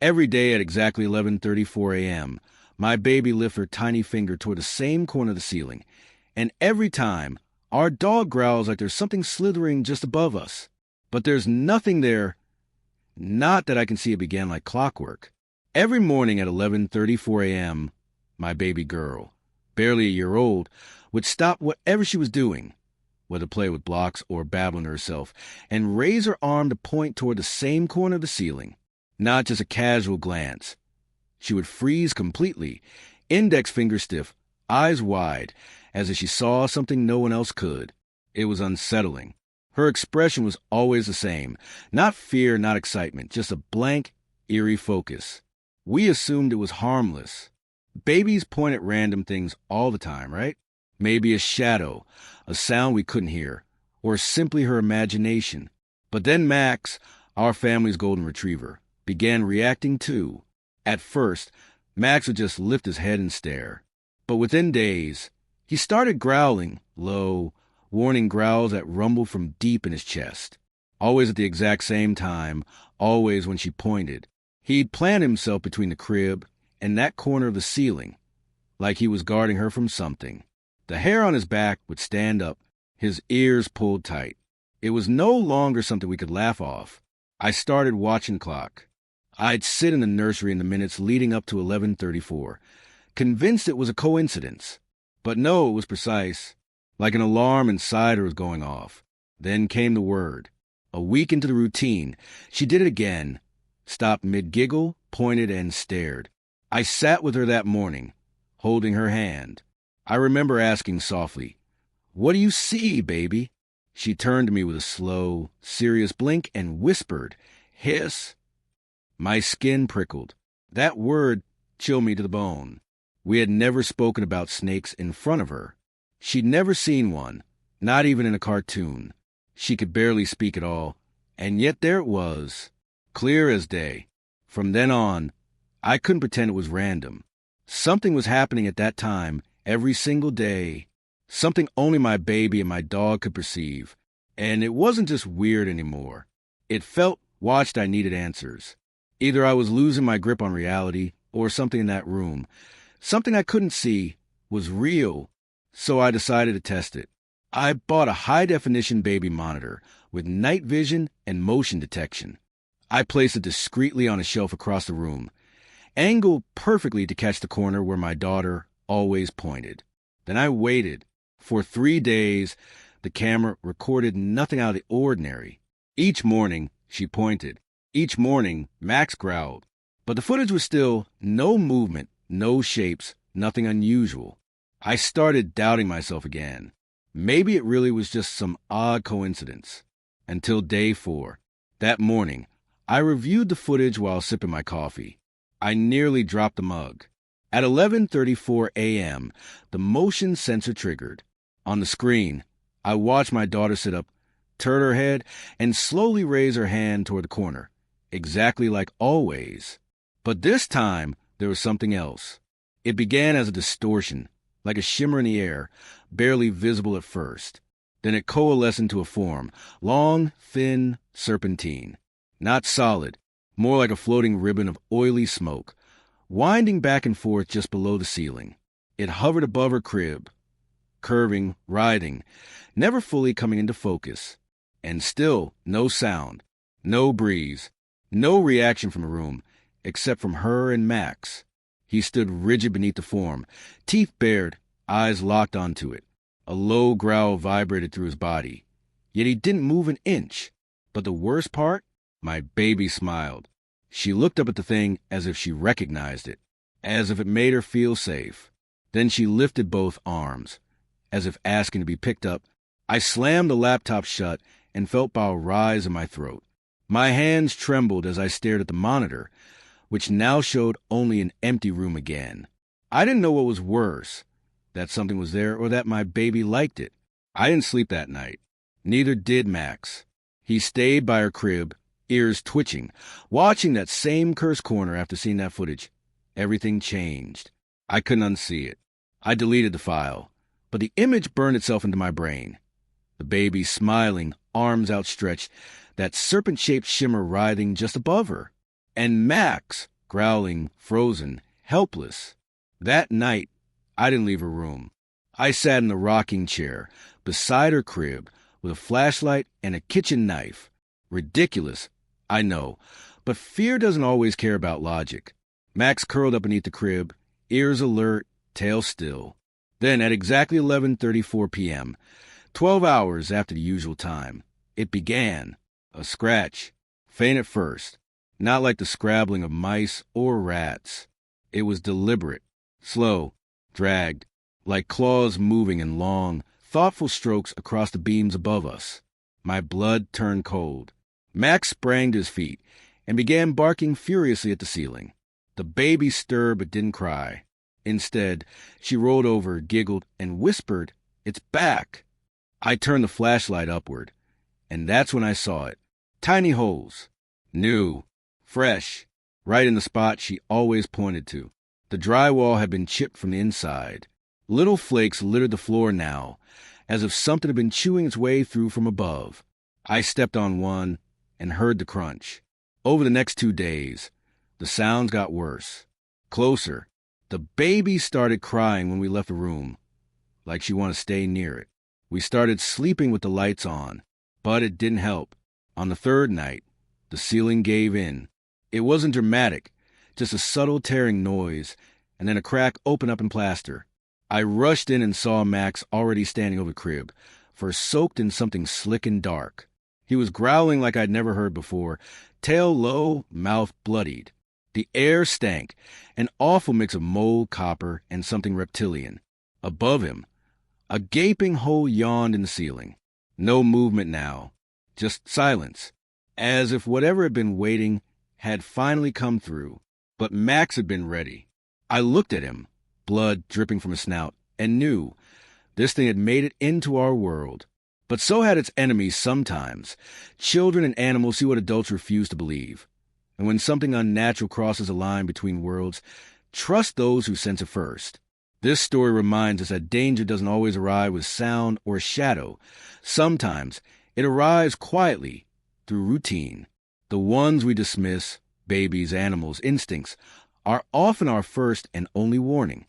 Every day at exactly 11:34 a.m., my baby lifts her tiny finger toward the same corner of the ceiling, and every time, our dog growls like there's something slithering just above us. But there's nothing there. Not that I can see. It began like clockwork. Every morning at 11:34 a.m., my baby girl, barely a year old, would stop whatever she was doing, whether play with blocks or babbling to herself, and raise her arm to point toward the same corner of the ceiling. Not just a casual glance. She would freeze completely, index finger stiff, eyes wide, as if she saw something no one else could. It was unsettling. Her expression was always the same. Not fear, not excitement, just a blank, eerie focus. We assumed it was harmless. Babies point at random things all the time, right? Maybe a shadow, a sound we couldn't hear, or simply her imagination. But then Max, our family's golden retriever, began reacting too. At first, Max would just lift his head and stare. But within days, he started growling, low, warning growls that rumbled from deep in his chest. Always at the exact same time, always when she pointed. He'd plant himself between the crib and that corner of the ceiling, like he was guarding her from something. The hair on his back would stand up, his ears pulled tight. It was no longer something we could laugh off. I started watching the clock. I'd sit in the nursery in the minutes leading up to 11:34, convinced it was a coincidence. But no, it was precise, like an alarm inside her was going off. Then came the word. A week into the routine, she did it again, stopped mid-giggle, pointed, and stared. I sat with her that morning, holding her hand. I remember asking softly, "What do you see, baby?" She turned to me with a slow, serious blink and whispered, "Hiss." My skin prickled. That word chilled me to the bone. We had never spoken about snakes in front of her. She'd never seen one, not even in a cartoon. She could barely speak at all, and yet there it was, clear as day. From then on, I couldn't pretend it was random. Something was happening at that time, every single day. Something only my baby and my dog could perceive. And it wasn't just weird anymore. It felt, watched I needed answers. Either I was losing my grip on reality, or something in that room, something I couldn't see, was real. So I decided to test it. I bought a high-definition baby monitor with night vision and motion detection. I placed it discreetly on a shelf across the room, angled perfectly to catch the corner where my daughter always pointed. Then I waited. For 3 days, the camera recorded nothing out of the ordinary. Each morning, she pointed. Each morning, Max growled. But the footage was still no movement, no shapes, nothing unusual. I started doubting myself again. Maybe it really was just some odd coincidence. Until day 4. That morning, I reviewed the footage while sipping my coffee. I nearly dropped the mug. At 11:34 a.m., the motion sensor triggered. On the screen, I watched my daughter sit up, turn her head, and slowly raise her hand toward the corner, exactly like always. But this time, there was something else. It began as a distortion, like a shimmer in the air, barely visible at first. Then it coalesced into a form, long, thin, serpentine. Not solid, more like a floating ribbon of oily smoke, winding back and forth just below the ceiling. It hovered above her crib, curving, writhing, never fully coming into focus. And still no sound, no breeze, no reaction from the room, except from her and Max. He stood rigid beneath the form, teeth bared, eyes locked onto it. A low growl vibrated through his body. Yet he didn't move an inch. But the worst part? My baby smiled. She looked up at the thing as if she recognized it, as if it made her feel safe. Then she lifted both arms, as if asking to be picked up. I slammed the laptop shut and felt bile rise in my throat. My hands trembled as I stared at the monitor, which now showed only an empty room again. I didn't know what was worse, that something was there or that my baby liked it. I didn't sleep that night. Neither did Max. He stayed by her crib, ears twitching, watching that same cursed corner after seeing that footage. Everything changed. I couldn't unsee it. I deleted the file, but the image burned itself into my brain. The baby smiling, arms outstretched, that serpent-shaped shimmer writhing just above her. And Max, growling, frozen, helpless. That night, I didn't leave her room. I sat in the rocking chair, beside her crib, with a flashlight and a kitchen knife. Ridiculous, I know, but fear doesn't always care about logic. Max curled up beneath the crib, ears alert, tail still. Then, at exactly 11:34 p.m., 12 hours after the usual time, it began. A scratch, faint at first, not like the scrabbling of mice or rats. It was deliberate, slow, dragged, like claws moving in long, thoughtful strokes across the beams above us. My blood turned cold. Max sprang to his feet and began barking furiously at the ceiling. The baby stirred but didn't cry. Instead, she rolled over, giggled, and whispered, "It's back!" I turned the flashlight upward, and that's when I saw it. Tiny holes. New. Fresh. Right in the spot she always pointed to. The drywall had been chipped from the inside. Little flakes littered the floor now, as if something had been chewing its way through from above. I stepped on one and heard the crunch. Over the next 2 days, the sounds got worse. Closer. The baby started crying when we left the room, like she wanted to stay near it. We started sleeping with the lights on, but it didn't help. On the third night, the ceiling gave in. It wasn't dramatic, just a subtle tearing noise, and then a crack opened up in plaster. I rushed in and saw Max already standing over the crib, fur soaked in something slick and dark. He was growling like I'd never heard before, tail low, mouth bloodied. The air stank, an awful mix of mold, copper, and something reptilian. Above him, a gaping hole yawned in the ceiling. No movement now, just silence, as if whatever had been waiting had finally come through. But Max had been ready. I looked at him, blood dripping from his snout, and knew this thing had made it into our world. But so had its enemies sometimes. Children and animals see what adults refuse to believe. And when something unnatural crosses a line between worlds, trust those who sense it first. This story reminds us that danger doesn't always arrive with sound or shadow. Sometimes it arrives quietly, through routine. The ones we dismiss, babies, animals, instincts, are often our first and only warning.